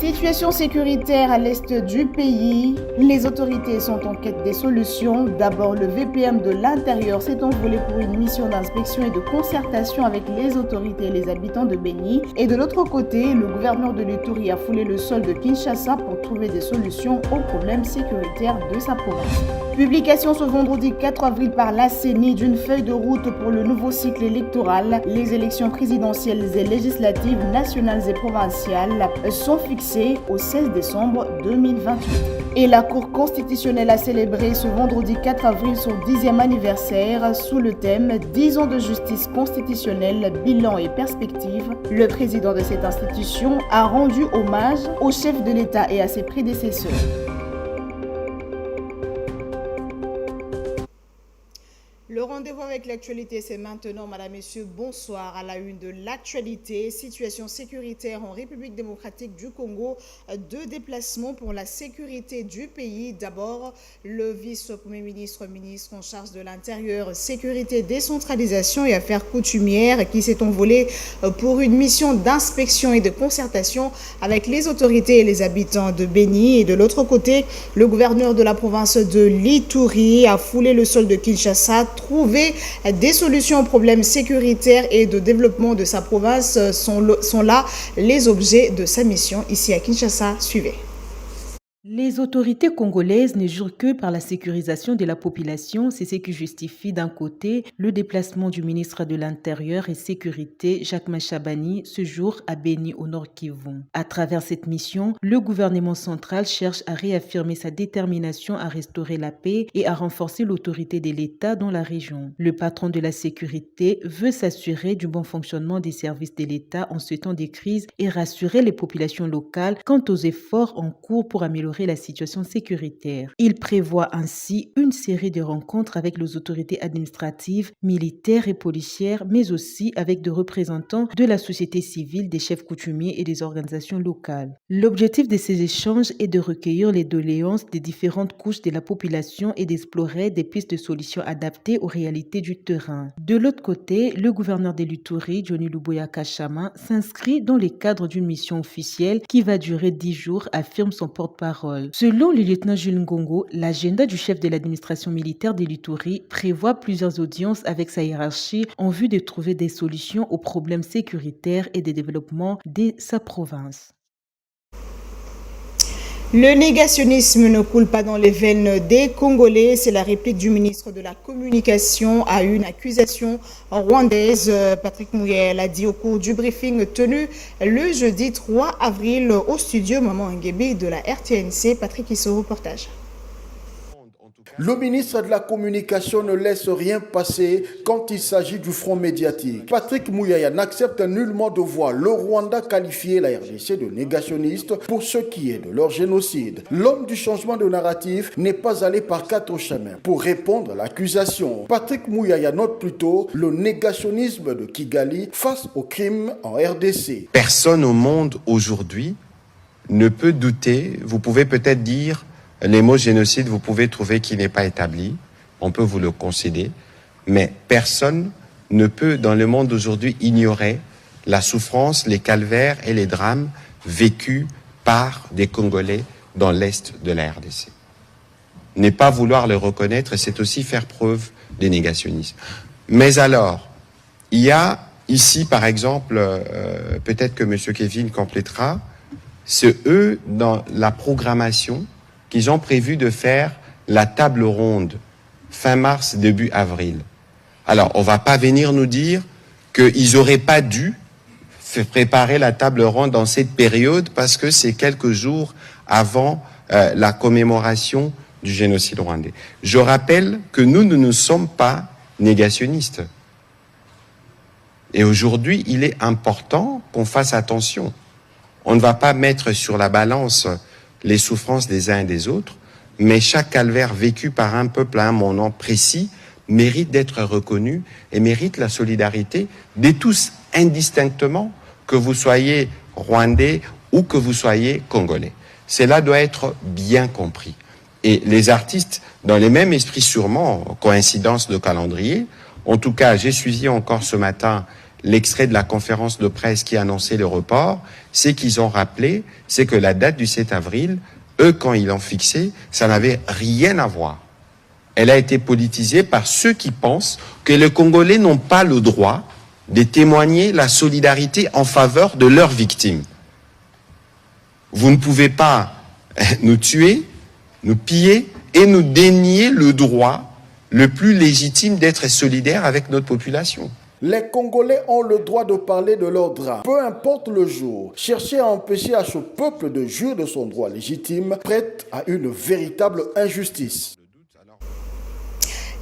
Situation sécuritaire à l'est du pays. Les autorités sont en quête des solutions. D'abord, le VPM de l'intérieur s'est envolé pour une mission d'inspection et de concertation avec les autorités et les habitants de Béni. Et de l'autre côté, le gouverneur de l'Ituri a foulé le sol de Kinshasa pour trouver des solutions aux problèmes sécuritaires de sa province. Publication ce vendredi 4 avril par la CENI d'une feuille de route pour le nouveau cycle électoral. Les élections présidentielles et législatives nationales et provinciales sont fixées au 16 décembre 2028. Et la Cour constitutionnelle a célébré ce vendredi 4 avril son 10e anniversaire sous le thème « 10 ans de justice constitutionnelle, bilan et perspective ». Le président de cette institution a rendu hommage au chef de l'État et à ses prédécesseurs. Le rendez-vous avec l'actualité, c'est maintenant. Madame, Messieurs, bonsoir. À la une de l'actualité, situation sécuritaire en République démocratique du Congo. Deux déplacements pour la sécurité du pays. D'abord, le vice-premier ministre, ministre en charge de l'Intérieur, sécurité, décentralisation et affaires coutumières qui s'est envolé pour une mission d'inspection et de concertation avec les autorités et les habitants de Béni. Et de l'autre côté, le gouverneur de la province de l'Ituri a foulé le sol de Kinshasa. Trouver des solutions aux problèmes sécuritaires et de développement de sa province sont là les objets de sa mission ici à Kinshasa. Suivez. Les autorités congolaises ne jurent que par la sécurisation de la population. C'est ce qui justifie d'un côté le déplacement du ministre de l'Intérieur et Sécurité, Jacques Machabani, ce jour à Béni au Nord Kivu. À travers cette mission, le gouvernement central cherche à réaffirmer sa détermination à restaurer la paix et à renforcer l'autorité de l'État dans la région. Le patron de la sécurité veut s'assurer du bon fonctionnement des services de l'État en ce temps de crise et rassurer les populations locales quant aux efforts en cours pour améliorer la situation sécuritaire. Il prévoit ainsi une série de rencontres avec les autorités administratives, militaires et policières, mais aussi avec des représentants de la société civile, des chefs coutumiers et des organisations locales. L'objectif de ces échanges est de recueillir les doléances des différentes couches de la population et d'explorer des pistes de solutions adaptées aux réalités du terrain. De l'autre côté, le gouverneur de l'Ituri, Johnny Luboya Kachama, s'inscrit dans le cadre d'une mission officielle qui va durer 10 jours, affirme son porte-parole. Selon le lieutenant Jules Ngongo, l'agenda du chef de l'administration militaire de l'Ituri prévoit plusieurs audiences avec sa hiérarchie en vue de trouver des solutions aux problèmes sécuritaires et de développement de sa province. Le négationnisme ne coule pas dans les veines des Congolais. C'est la réplique du ministre de la Communication à une accusation rwandaise. Patrick Mouya l'a dit au cours du briefing tenu le jeudi 3 avril au studio Maman Nguebe de la RTNC. Patrick, il se reportage. Le ministre de la Communication ne laisse rien passer quand il s'agit du front médiatique. Patrick Mouya n'accepte nullement de voir le Rwanda qualifier la RDC de négationniste pour ce qui est de leur génocide. L'homme du changement de narratif n'est pas allé par quatre chemins pour répondre à l'accusation. Patrick Mouya note plutôt le négationnisme de Kigali face aux crimes en RDC. Personne au monde aujourd'hui ne peut douter, vous pouvez peut-être dire les mots génocide, vous pouvez trouver qu'il n'est pas établi, on peut vous le concéder, mais personne ne peut dans le monde d'aujourd'hui ignorer la souffrance, les calvaires et les drames vécus par des Congolais dans l'est de la RDC. Ne pas vouloir le reconnaître, c'est aussi faire preuve de négationnisme. Mais alors, il y a ici par exemple, peut-être que M. Kevin complétera, eux dans la programmation qu'ils ont prévu de faire la table ronde fin mars, début avril. Alors, on va pas venir nous dire qu'ils n'auraient pas dû préparer la table ronde dans cette période parce que c'est quelques jours avant la commémoration du génocide rwandais. Je rappelle que nous ne sommes pas négationnistes. Et aujourd'hui, il est important qu'on fasse attention. On ne va pas mettre sur la balance les souffrances des uns et des autres, mais chaque calvaire vécu par un peuple à un moment précis mérite d'être reconnu et mérite la solidarité de tous indistinctement, que vous soyez rwandais ou que vous soyez congolais. Cela doit être bien compris. Et les artistes, dans les mêmes esprits sûrement, coïncidence de calendrier, en tout cas, j'ai suivi encore ce matin l'extrait de la conférence de presse qui annonçait le report, c'est qu'ils ont rappelé, c'est que la date du 7 avril, eux, quand ils l'ont fixée, ça n'avait rien à voir. Elle a été politisée par ceux qui pensent que les Congolais n'ont pas le droit de témoigner la solidarité en faveur de leurs victimes. Vous ne pouvez pas nous tuer, nous piller et nous dénier le droit le plus légitime d'être solidaire avec notre population. Les Congolais ont le droit de parler de leur drame, peu importe le jour. Chercher à empêcher à ce peuple de jouir de son droit légitime prête à une véritable injustice.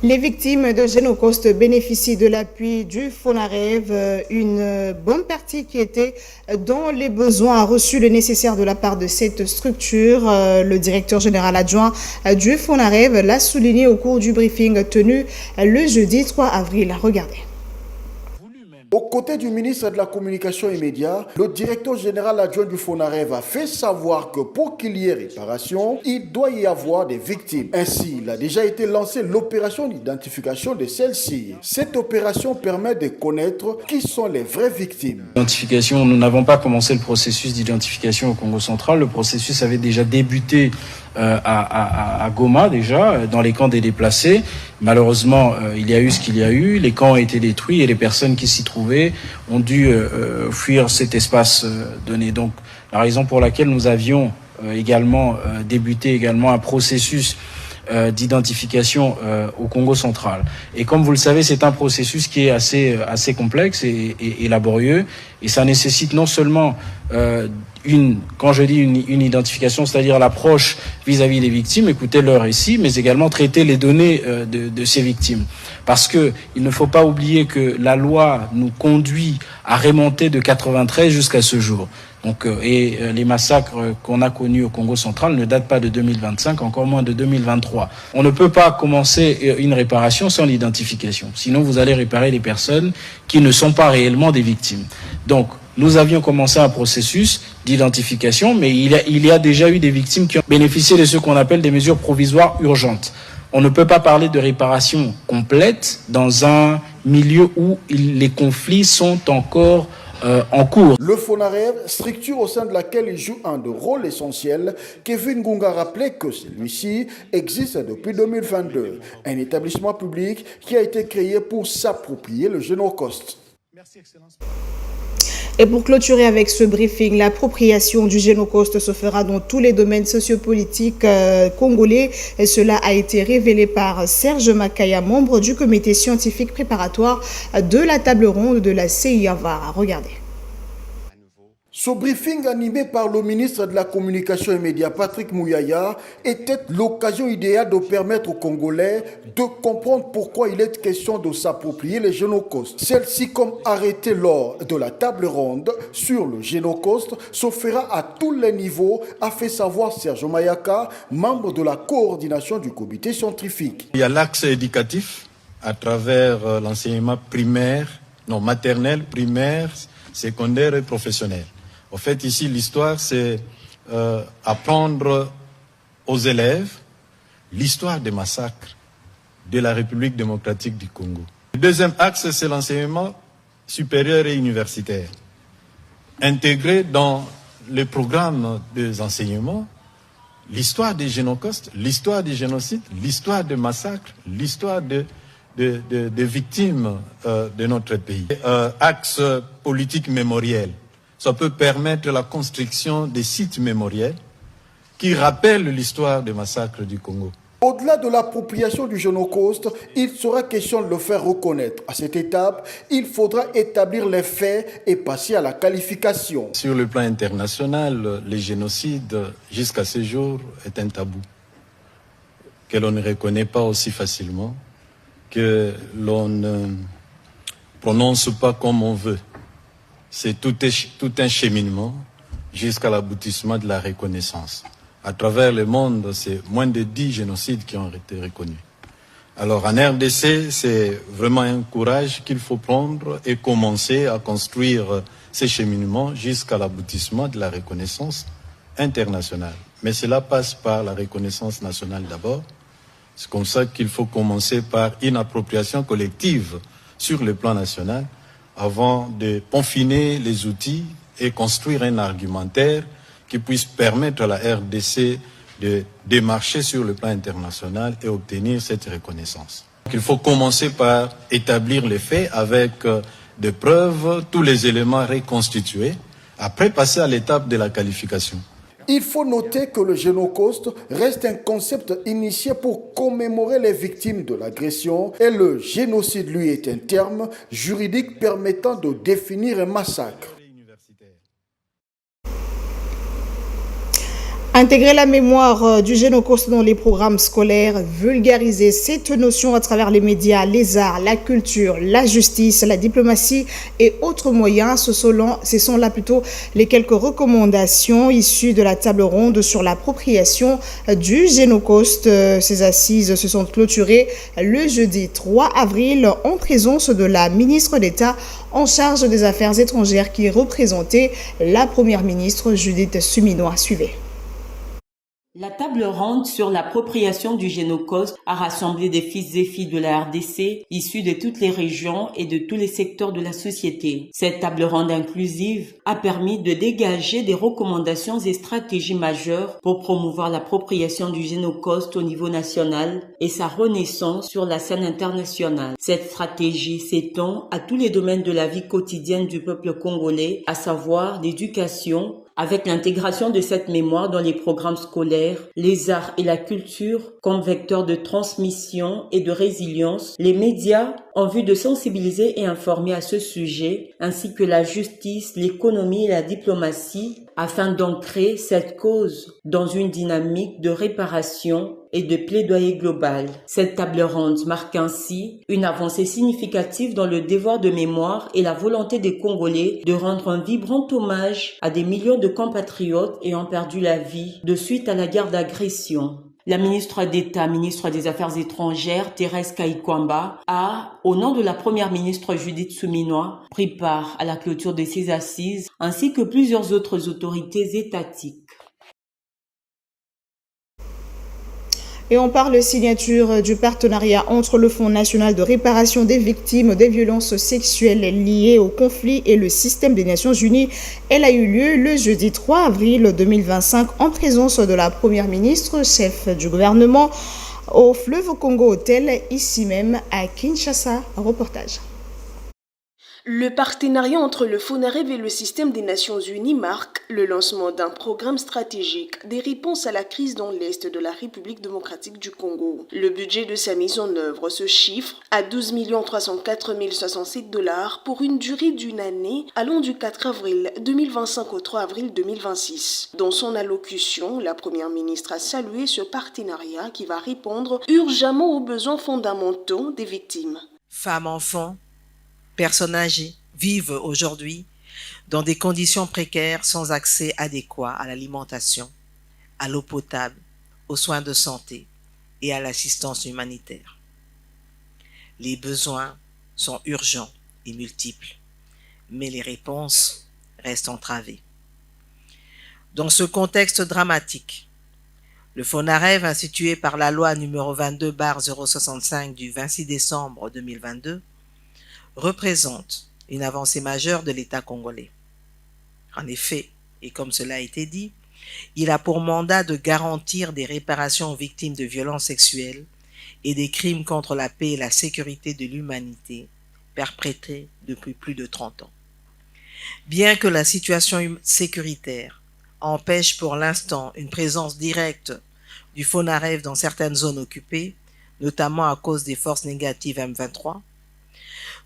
Les victimes de Génocost bénéficient de l'appui du FONAREV. Une bonne partie qui était dans les besoins a reçu le nécessaire de la part de cette structure. Le directeur général adjoint du FONAREV l'a souligné au cours du briefing tenu le jeudi 3 avril. Regardez. Aux côtés du ministre de la Communication et Médias, le directeur général adjoint du FONAREV a fait savoir que pour qu'il y ait réparation, il doit y avoir des victimes. Ainsi, il a déjà été lancé l'opération d'identification de celles-ci. Cette opération permet de connaître qui sont les vraies victimes. L'identification, nous n'avons pas commencé le processus d'identification au Congo central. Le processus avait déjà débuté à Goma déjà, dans les camps des déplacés. Malheureusement, il y a eu ce qu'il y a eu. Les camps ont été détruits et les personnes qui s'y trouvaient ont dû fuir cet espace donné. Donc, la raison pour laquelle nous avions également débuté un processus d'identification au Congo central. Et comme vous le savez, c'est un processus qui est assez complexe et laborieux, et ça nécessite non seulement quand je dis une identification, c'est-à-dire l'approche vis-à-vis des victimes, écouter leur récit, mais également traiter les données de ces victimes. Parce que il ne faut pas oublier que la loi nous conduit à remonter de 93 jusqu'à ce jour. Donc, les massacres qu'on a connus au Congo central ne datent pas de 2025, encore moins de 2023. On ne peut pas commencer une réparation sans l'identification. Sinon, vous allez réparer les personnes qui ne sont pas réellement des victimes. Donc, nous avions commencé un processus d'identification, mais il y a déjà eu des victimes qui ont bénéficié de ce qu'on appelle des mesures provisoires urgentes. On ne peut pas parler de réparation complète dans un milieu où les conflits sont encore en cours. Le FONAREV, structure au sein de laquelle il joue un rôle essentiel, Kevin Ngunga rappelait que celui-ci existe depuis 2022, un établissement public qui a été créé pour s'approprier le Génocost. Merci, Excellence. Et pour clôturer avec ce briefing, l'appropriation du Génocost se fera dans tous les domaines sociopolitiques congolais. Et cela a été révélé par Serge Makaya, membre du comité scientifique préparatoire de la table ronde de la CIAVAR. Regardez. Ce briefing animé par le ministre de la Communication et Médias, Patrick Mouyaya, était l'occasion idéale de permettre aux Congolais de comprendre pourquoi il est question de s'approprier les Génocost. Celle-ci, comme arrêtée lors de la table ronde sur le Génocost, se fera à tous les niveaux, a fait savoir Serge Mayaka, membre de la coordination du comité scientifique. Il y a l'axe éducatif à travers l'enseignement maternel, primaire, secondaire et professionnel. En fait, ici, l'histoire, c'est apprendre aux élèves l'histoire des massacres de la République démocratique du Congo. Le deuxième axe, c'est l'enseignement supérieur et universitaire. Intégrer dans le programme des enseignements l'histoire des Génocost, l'histoire du génocide, l'histoire des massacres, l'histoire des victimes de notre pays. Axe politique mémoriel. Ça peut permettre la construction des sites mémoriels qui rappellent l'histoire des massacres du Congo. Au-delà de l'appropriation du Génocost, il sera question de le faire reconnaître. À cette étape, il faudra établir les faits et passer à la qualification. Sur le plan international, le génocide, jusqu'à ce jour, est un tabou que l'on ne reconnaît pas aussi facilement, que l'on ne prononce pas comme on veut. C'est tout un cheminement jusqu'à l'aboutissement de la reconnaissance. À travers le monde, c'est moins de 10 génocides qui ont été reconnus. Alors en RDC, c'est vraiment un courage qu'il faut prendre et commencer à construire ces cheminements jusqu'à l'aboutissement de la reconnaissance internationale. Mais cela passe par la reconnaissance nationale d'abord. C'est comme ça qu'il faut commencer par une appropriation collective sur le plan national, avant de peaufiner les outils et construire un argumentaire qui puisse permettre à la RDC de démarcher sur le plan international et obtenir cette reconnaissance. Il faut commencer par établir les faits avec des preuves, tous les éléments reconstitués, après passer à l'étape de la qualification. Il faut noter que le Génocoste reste un concept initié pour commémorer les victimes de l'agression et le génocide, lui, est un terme juridique permettant de définir un massacre. Intégrer la mémoire du Génocoste dans les programmes scolaires, vulgariser cette notion à travers les médias, les arts, la culture, la justice, la diplomatie et autres moyens, ce sont là plutôt les quelques recommandations issues de la table ronde sur l'appropriation du Génocoste. Ces assises se sont clôturées le jeudi 3 avril en présence de la ministre d'État en charge des Affaires étrangères qui représentait la première ministre Judith Suminwa. Suivez. La table ronde sur l'appropriation du Génocoste a rassemblé des fils et filles de la RDC issus de toutes les régions et de tous les secteurs de la société. Cette table ronde inclusive a permis de dégager des recommandations et stratégies majeures pour promouvoir l'appropriation du Génocoste au niveau national et sa renaissance sur la scène internationale. Cette stratégie s'étend à tous les domaines de la vie quotidienne du peuple congolais, à savoir l'éducation, avec l'intégration de cette mémoire dans les programmes scolaires, les arts et la culture comme vecteurs de transmission et de résilience, les médias en vue de sensibiliser et informer à ce sujet, ainsi que la justice, l'économie et la diplomatie, afin d'ancrer cette cause dans une dynamique de réparation et de plaidoyer global. Cette table ronde marque ainsi une avancée significative dans le devoir de mémoire et la volonté des Congolais de rendre un vibrant hommage à des millions de compatriotes ayant perdu la vie de suite à la guerre d'agression. La ministre d'État, ministre des Affaires étrangères, Thérèse Kayikwamba, a, au nom de la première ministre Judith Suminwa, pris part à la clôture de ces assises, ainsi que plusieurs autres autorités étatiques. Et on parle signature du partenariat entre le Fonds national de réparation des victimes des violences sexuelles liées au conflit et le système des Nations Unies. Elle a eu lieu le jeudi 3 avril 2025 en présence de la première ministre, chef du gouvernement, au Fleuve Congo Hotel, ici même à Kinshasa. Reportage. Le partenariat entre le FONAREV et le système des Nations Unies marque le lancement d'un programme stratégique des réponses à la crise dans l'Est de la République démocratique du Congo. Le budget de sa mise en œuvre se chiffre à 12 304 067 $ pour une durée d'une année allant du 4 avril 2025 au 3 avril 2026. Dans son allocution, la première ministre a salué ce partenariat qui va répondre urgemment aux besoins fondamentaux des victimes. Femmes, enfants, personnes âgées vivent aujourd'hui dans des conditions précaires sans accès adéquat à l'alimentation, à l'eau potable, aux soins de santé et à l'assistance humanitaire. Les besoins sont urgents et multiples, mais les réponses restent entravées. Dans ce contexte dramatique, le FONAREV, institué par la loi numéro 22/065 du 26 décembre 2022, représente une avancée majeure de l'État congolais. En effet, et comme cela a été dit, il a pour mandat de garantir des réparations aux victimes de violences sexuelles et des crimes contre la paix et la sécurité de l'humanité perpétrés depuis plus de 30 ans. Bien que la situation sécuritaire empêche pour l'instant une présence directe du FONAREV dans certaines zones occupées, notamment à cause des forces négatives M23,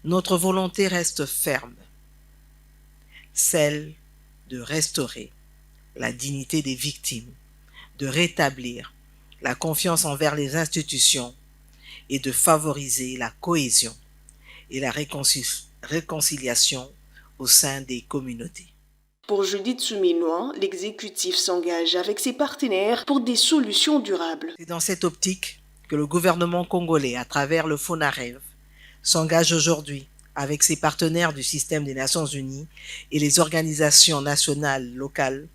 notre volonté reste ferme, celle de restaurer la dignité des victimes, de rétablir la confiance envers les institutions et de favoriser la cohésion et la réconciliation au sein des communautés. Pour Judith Suminwa, l'exécutif s'engage avec ses partenaires pour des solutions durables. C'est dans cette optique que le gouvernement congolais, à travers le FONAREV, s'engage aujourd'hui avec ses partenaires du système des Nations Unies et les organisations nationales locales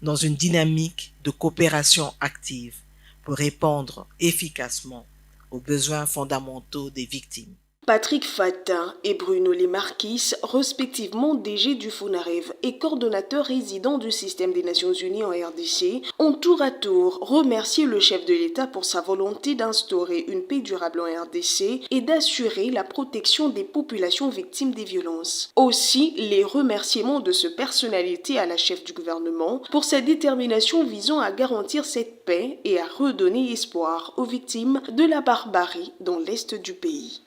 dans une dynamique de coopération active pour répondre efficacement aux besoins fondamentaux des victimes. Patrick Fatin et Bruno Lemarquis, respectivement DG du FONAREV et coordonnateur résident du système des Nations Unies en RDC, ont tour à tour remercié le chef de l'État pour sa volonté d'instaurer une paix durable en RDC et d'assurer la protection des populations victimes des violences. Aussi, les remerciements de ce personnalité à la chef du gouvernement pour sa détermination visant à garantir cette paix et à redonner espoir aux victimes de la barbarie dans l'est du pays.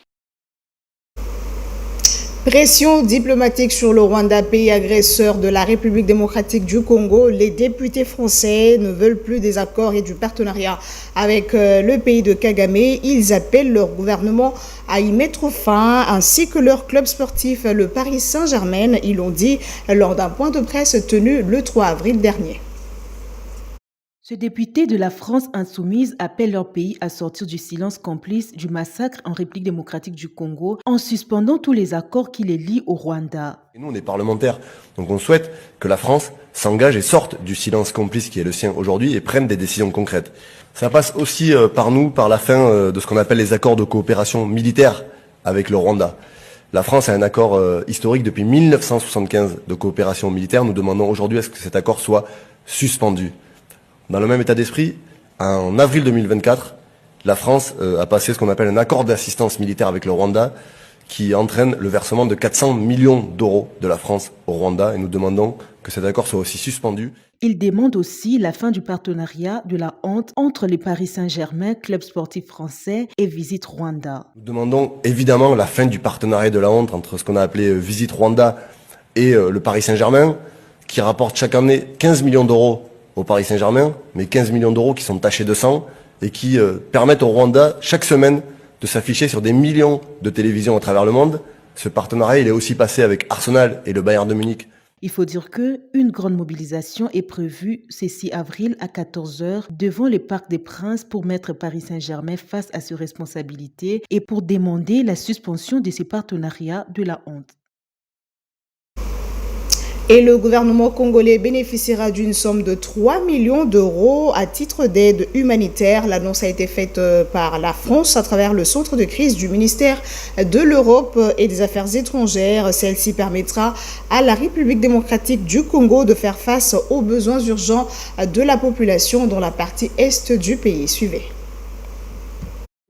Pression diplomatique sur le Rwanda, pays agresseur de la République démocratique du Congo. Les députés français ne veulent plus des accords et du partenariat avec le pays de Kagame. Ils appellent leur gouvernement à y mettre fin, ainsi que leur club sportif, le Paris Saint-Germain. Ils l'ont dit lors d'un point de presse tenu le 3 avril dernier. Ce député de la France insoumise appelle leur pays à sortir du silence complice du massacre en République démocratique du Congo en suspendant tous les accords qui les lient au Rwanda. Et nous, on est parlementaires, donc on souhaite que la France s'engage et sorte du silence complice qui est le sien aujourd'hui et prenne des décisions concrètes. Ça passe aussi par nous, par la fin de ce qu'on appelle les accords de coopération militaire avec le Rwanda. La France a un accord historique depuis 1975 de coopération militaire. Nous demandons aujourd'hui à ce que cet accord soit suspendu. Dans le même état d'esprit, en avril 2024, la France a passé ce qu'on appelle un accord d'assistance militaire avec le Rwanda qui entraîne le versement de 400 millions d'euros de la France au Rwanda et nous demandons que cet accord soit aussi suspendu. Il demande aussi la fin du partenariat de la honte entre les Paris Saint-Germain, club sportif français, et Visit Rwanda. Nous demandons évidemment la fin du partenariat de la honte entre ce qu'on a appelé Visit Rwanda et le Paris Saint-Germain qui rapporte chaque année 15 millions d'euros au Paris Saint-Germain, mais 15 millions d'euros qui sont tachés de sang et qui permettent au Rwanda chaque semaine de s'afficher sur des millions de télévisions à travers le monde. Ce partenariat, il est aussi passé avec Arsenal et le Bayern de Munich. Il faut dire qu'une grande mobilisation est prévue ce 6 avril à 14h devant le Parc des Princes pour mettre Paris Saint-Germain face à ses responsabilités et pour demander la suspension de ces partenariats de la honte. Et le gouvernement congolais bénéficiera d'une somme de 3 millions d'euros à titre d'aide humanitaire. L'annonce a été faite par la France à travers le centre de crise du ministère de l'Europe et des Affaires étrangères. Celle-ci permettra à la République démocratique du Congo de faire face aux besoins urgents de la population dans la partie est du pays. Suivez.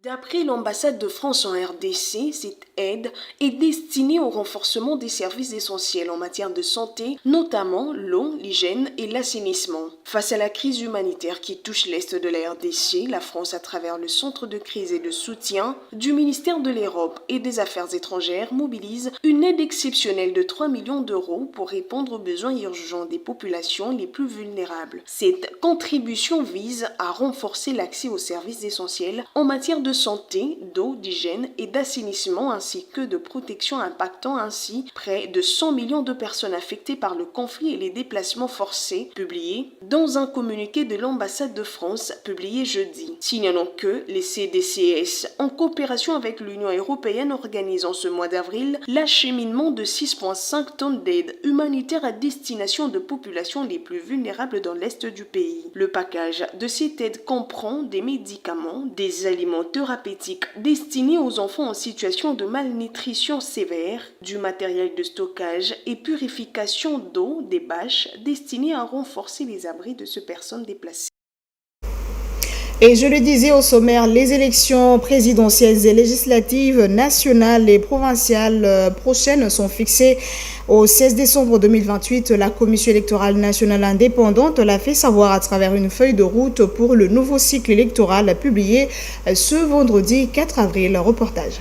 D'après l'ambassade de France en RDC, cette aide est destinée au renforcement des services essentiels en matière de santé, notamment l'eau, l'hygiène et l'assainissement. Face à la crise humanitaire qui touche l'est de la RDC, la France, à travers le centre de crise et de soutien du ministère de l'Europe et des Affaires étrangères, mobilise une aide exceptionnelle de 3 millions d'euros pour répondre aux besoins urgents des populations les plus vulnérables. Cette contribution vise à renforcer l'accès aux services essentiels en matière de santé, d'eau, d'hygiène et d'assainissement ainsi que de protection, impactant ainsi près de 100 millions de personnes affectées par le conflit et les déplacements forcés, publié dans un communiqué de l'ambassade de France publié jeudi. Signalons que les CDCS, en coopération avec l'Union européenne, organisent en ce mois d'avril l'acheminement de 6,5 tonnes d'aide humanitaire à destination de populations les plus vulnérables dans l'est du pays. Le package de cette aide comprend des médicaments, des aliments thérapeutique destiné aux enfants en situation de malnutrition sévère, du matériel de stockage et purification d'eau, des bâches destinées à renforcer les abris de ces personnes déplacées. Et je le disais au sommaire, les élections présidentielles et législatives nationales et provinciales prochaines sont fixées au 16 décembre 2028. La Commission électorale nationale indépendante l'a fait savoir à travers une feuille de route pour le nouveau cycle électoral publié ce vendredi 4 avril. Reportage.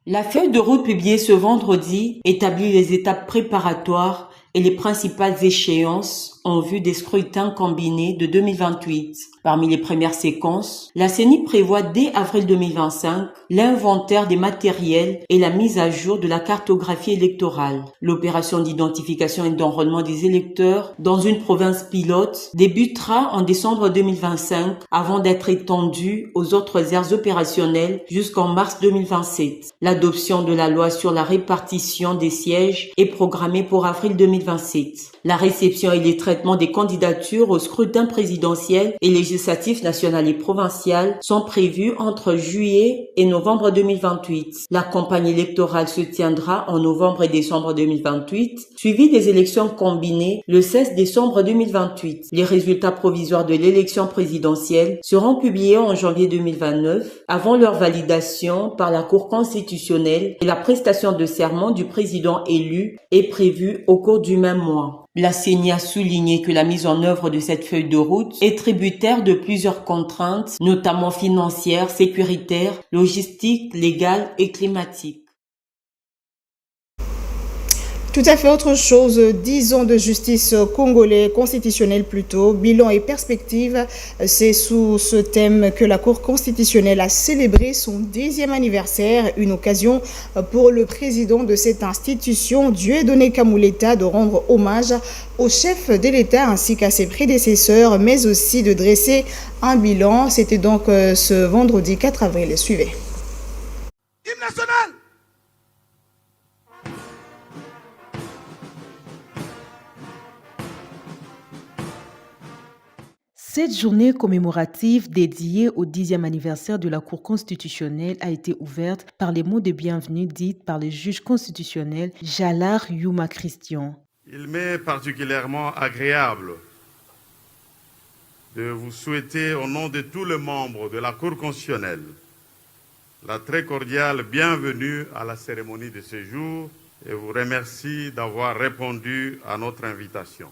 La feuille de route publiée ce vendredi établit les étapes préparatoires et les principales échéances en vue des scrutins combinés de 2028. Parmi les premières séquences, la CENI prévoit dès avril 2025 l'inventaire des matériels et la mise à jour de la cartographie électorale. L'opération d'identification et d'enrôlement des électeurs dans une province pilote débutera en décembre 2025 avant d'être étendue aux autres aires opérationnelles jusqu'en mars 2027. L'adoption de la loi sur la répartition des sièges est programmée pour avril 2027. La réception et les traitements des candidatures au scrutin présidentiel et législatif national et provincial sont prévus entre juillet et novembre 2028. La campagne électorale se tiendra en novembre et décembre 2028, suivie des élections combinées le 16 décembre 2028. Les résultats provisoires de l'élection présidentielle seront publiés en janvier 2029 avant leur validation par la Cour constitutionnelle et la prestation de serment du président élu est prévue au cours du même mois. La CENI a souligné que la mise en œuvre de cette feuille de route est tributaire de plusieurs contraintes, notamment financières, sécuritaires, logistiques, légales et climatiques. Tout à fait autre chose, 10 ans de justice constitutionnelle plutôt, bilan et perspective. C'est sous ce thème que la Cour constitutionnelle a célébré son 10e anniversaire, une occasion pour le président de cette institution, Dieudonné Kamuleta, de rendre hommage au chef de l'État ainsi qu'à ses prédécesseurs, mais aussi de dresser un bilan. C'était donc ce vendredi 4 avril. Suivez. Hymne national. Cette journée commémorative dédiée au 10e anniversaire de la Cour constitutionnelle a été ouverte par les mots de bienvenue dites par le juge constitutionnel Jalar Yuma Christian. Il m'est particulièrement agréable de vous souhaiter au nom de tous les membres de la Cour constitutionnelle la très cordiale bienvenue à la cérémonie de ce jour et vous remercie d'avoir répondu à notre invitation.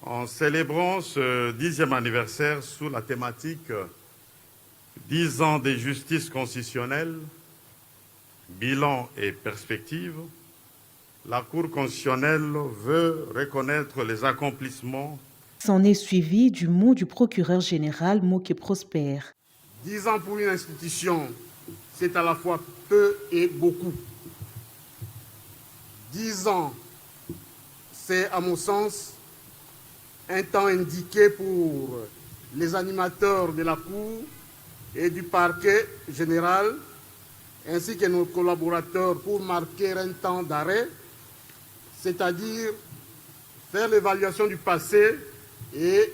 En célébrant ce 10e anniversaire sous la thématique 10 ans de justice constitutionnelle, bilan et perspective, la Cour constitutionnelle veut reconnaître les accomplissements. S'en est suivi du mot du procureur général Moké Prosper. 10 ans pour une institution, c'est à la fois peu et beaucoup. 10 ans, c'est à mon sens un temps indiqué pour les animateurs de la Cour et du parquet général, ainsi que nos collaborateurs pour marquer un temps d'arrêt, c'est-à-dire faire l'évaluation du passé et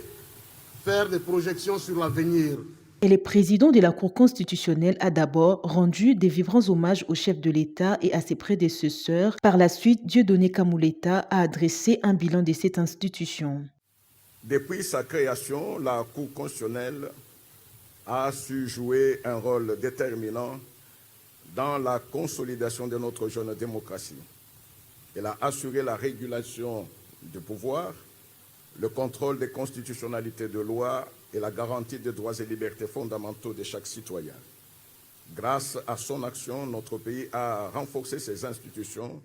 faire des projections sur l'avenir. Et le président de la Cour constitutionnelle a d'abord rendu des vibrants hommages au chef de l'État et à ses prédécesseurs. Par la suite, Dieudonné Kamuleta a adressé un bilan de cette institution. Depuis sa création, la Cour constitutionnelle a su jouer un rôle déterminant dans la consolidation de notre jeune démocratie. Elle a assuré la régulation du pouvoir, le contrôle des constitutionnalités de loi et la garantie des droits et libertés fondamentaux de chaque citoyen. Grâce à son action, notre pays a renforcé ses institutions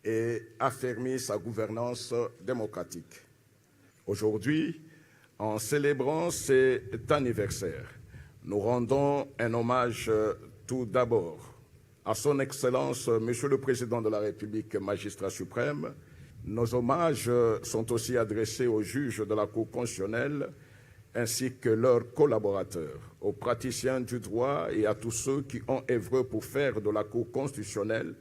et affermi sa gouvernance démocratique. Aujourd'hui, en célébrant cet anniversaire, nous rendons un hommage tout d'abord à son Excellence, Monsieur le Président de la République, magistrat suprême. Nos hommages sont aussi adressés aux juges de la Cour constitutionnelle ainsi que leurs collaborateurs, aux praticiens du droit et à tous ceux qui ont œuvré pour faire de la Cour constitutionnelle,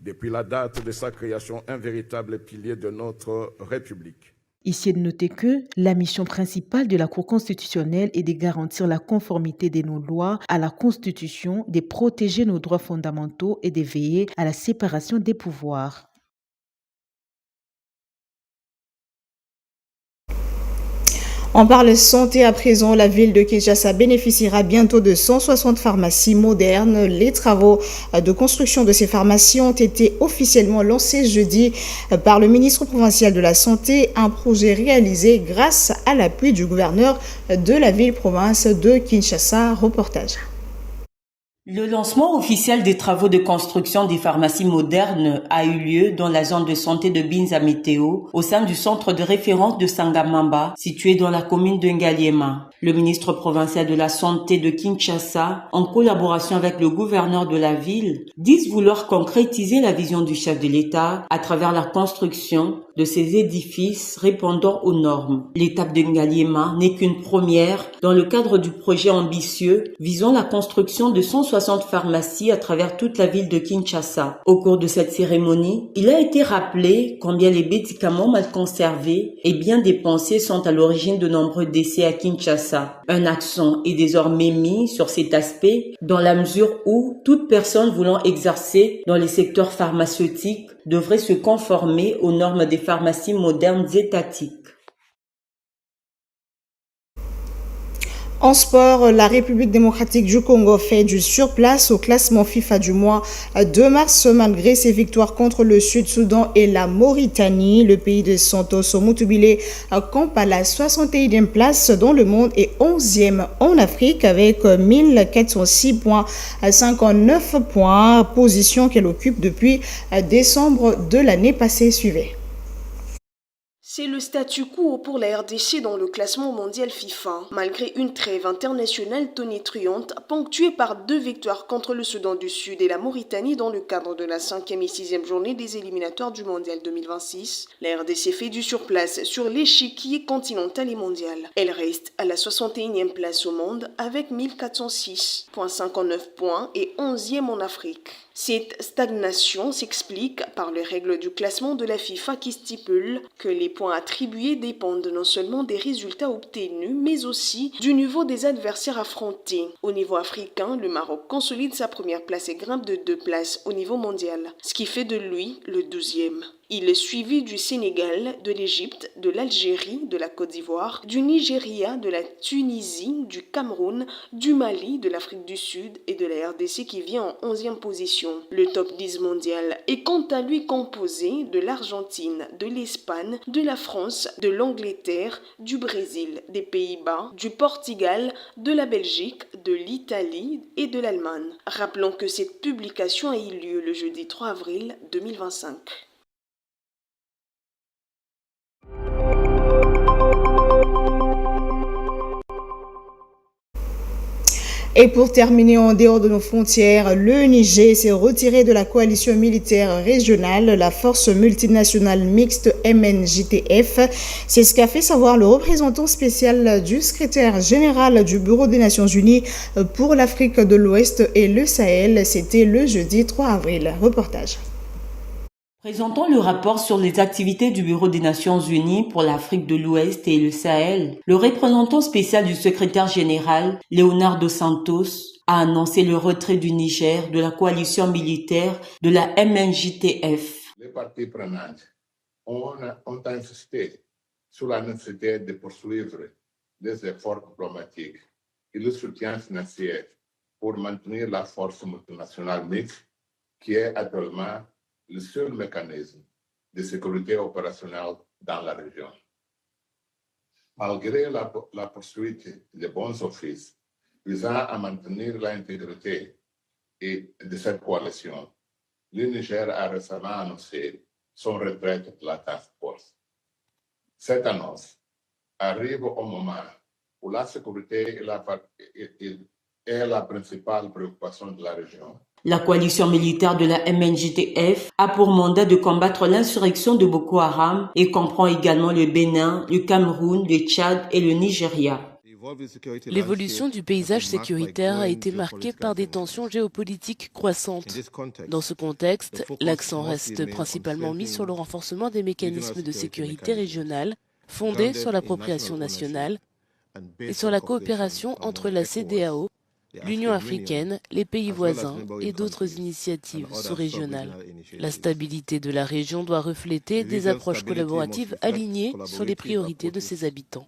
depuis la date de sa création, un véritable pilier de notre République. Ici est de noter que la mission principale de la Cour constitutionnelle est de garantir la conformité de nos lois à la Constitution, de protéger nos droits fondamentaux et de veiller à la séparation des pouvoirs. On parle santé à présent. La ville de Kinshasa bénéficiera bientôt de 160 pharmacies modernes. Les travaux de construction de ces pharmacies ont été officiellement lancés jeudi par le ministre provincial de la Santé, un projet réalisé grâce à l'appui du gouverneur de la ville-province de Kinshasa. Reportage. Le lancement officiel des travaux de construction des pharmacies modernes a eu lieu dans la zone de santé de Binza Météo, au sein du centre de référence de Sangamamba, situé dans la commune de Ngaliema. Le ministre provincial de la Santé de Kinshasa, en collaboration avec le gouverneur de la ville, disent vouloir concrétiser la vision du chef de l'État à travers la construction de ces édifices répondant aux normes. L'étape de Ngaliema n'est qu'une première dans le cadre du projet ambitieux visant la construction de 160 pharmacies à travers toute la ville de Kinshasa. Au cours de cette cérémonie, il a été rappelé combien les médicaments mal conservés et bien dépensés sont à l'origine de nombreux décès à Kinshasa. Un accent est désormais mis sur cet aspect dans la mesure où toute personne voulant exercer dans les secteurs pharmaceutiques devrait se conformer aux normes des pharmacies modernes étatiques. En sport, la République démocratique du Congo fait du surplace au classement FIFA du mois de mars malgré ses victoires contre le Sud-Soudan et la Mauritanie. Le pays de Santos Moutoubile campe à la 61e place dans le monde et 11e en Afrique avec 1406 points à 59 points, position qu'elle occupe depuis décembre de l'année passée. Suivez. C'est le statu quo pour la RDC dans le classement mondial FIFA. Malgré une trêve internationale tonitruante, ponctuée par 2 victoires contre le Soudan du Sud et la Mauritanie dans le cadre de la 5e et 6e journée des éliminatoires du mondial 2026, la RDC fait du surplace sur l'échiquier continental et mondial. Elle reste à la 61e place au monde avec 1406,59 points et 11e en Afrique. Cette stagnation s'explique par les règles du classement de la FIFA qui stipulent que les points attribués dépendent non seulement des résultats obtenus, mais aussi du niveau des adversaires affrontés. Au niveau africain, le Maroc consolide sa première place et grimpe de 2 places au niveau mondial, ce qui fait de lui le 12e. Il est suivi du Sénégal, de l'Égypte, de l'Algérie, de la Côte d'Ivoire, du Nigeria, de la Tunisie, du Cameroun, du Mali, de l'Afrique du Sud et de la RDC qui vient en 11e position. Le top 10 mondial est quant à lui composé de l'Argentine, de l'Espagne, de la France, de l'Angleterre, du Brésil, des Pays-Bas, du Portugal, de la Belgique, de l'Italie et de l'Allemagne. Rappelons que cette publication a eu lieu le jeudi 3 avril 2025. Et pour terminer, en dehors de nos frontières, le Niger s'est retiré de la coalition militaire régionale, la force multinationale mixte MNJTF. C'est ce qu'a fait savoir le représentant spécial du secrétaire général du Bureau des Nations Unies pour l'Afrique de l'Ouest et le Sahel. C'était le jeudi 3 avril. Reportage. Présentant le rapport sur les activités du Bureau des Nations Unies pour l'Afrique de l'Ouest et le Sahel, le représentant spécial du secrétaire général, Leonardo Santos, a annoncé le retrait du Niger de la coalition militaire de la MNJTF. Les parties prenantes ont insisté sur la nécessité de poursuivre les efforts diplomatiques et le soutien financier pour maintenir la force multinationale mixte qui est actuellement le seul mécanisme de sécurité opérationnelle dans la région. Malgré la poursuite des bons offices visant à maintenir l'intégrité de cette coalition, le Niger a récemment annoncé son retrait de la task force. Cette annonce arrive au moment où la sécurité est la principale préoccupation de la région. La coalition militaire de la MNJTF a pour mandat de combattre l'insurrection de Boko Haram et comprend également le Bénin, le Cameroun, le Tchad et le Nigeria. L'évolution du paysage sécuritaire a été marquée par des tensions géopolitiques croissantes. Dans ce contexte, l'accent reste principalement mis sur le renforcement des mécanismes de sécurité régionale fondés sur l'appropriation nationale et sur la coopération entre la CEDEAO, l'Union africaine, les pays voisins et d'autres initiatives sous-régionales. La stabilité de la région doit refléter des approches collaboratives alignées sur les priorités de ses habitants.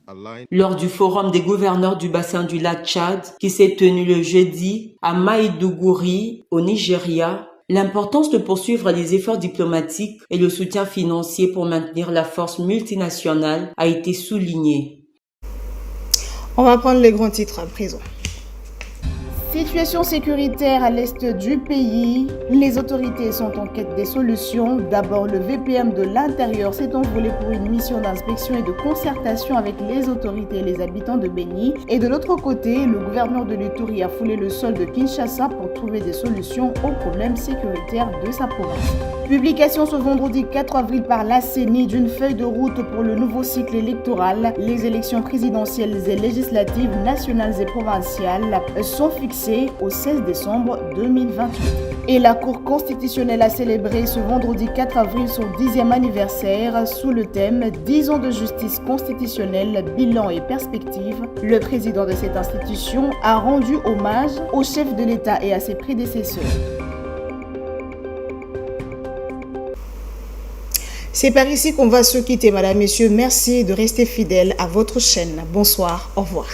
Lors du forum des gouverneurs du bassin du lac Tchad, qui s'est tenu le jeudi à Maïdougouri, au Nigeria, l'importance de poursuivre les efforts diplomatiques et le soutien financier pour maintenir la force multinationale a été soulignée. On va prendre les grands titres à présent. Situation sécuritaire à l'est du pays. Les autorités sont en quête des solutions. D'abord, le VPM de l'intérieur s'est envolé pour une mission d'inspection et de concertation avec les autorités et les habitants de Beni. Et de l'autre côté, le gouverneur de l'Ituri a foulé le sol de Kinshasa pour trouver des solutions aux problèmes sécuritaires de sa province. Publication ce vendredi 4 avril par la CENI d'une feuille de route pour le nouveau cycle électoral. Les élections présidentielles et législatives nationales et provinciales sont fixées au 16 décembre 2028. Et la Cour constitutionnelle a célébré ce vendredi 4 avril son 10e anniversaire sous le thème « 10 ans de justice constitutionnelle, bilan et perspective ». Le président de cette institution a rendu hommage au chef de l'État et à ses prédécesseurs. C'est par ici qu'on va se quitter, madame, messieurs. Merci de rester fidèles à votre chaîne. Bonsoir, au revoir.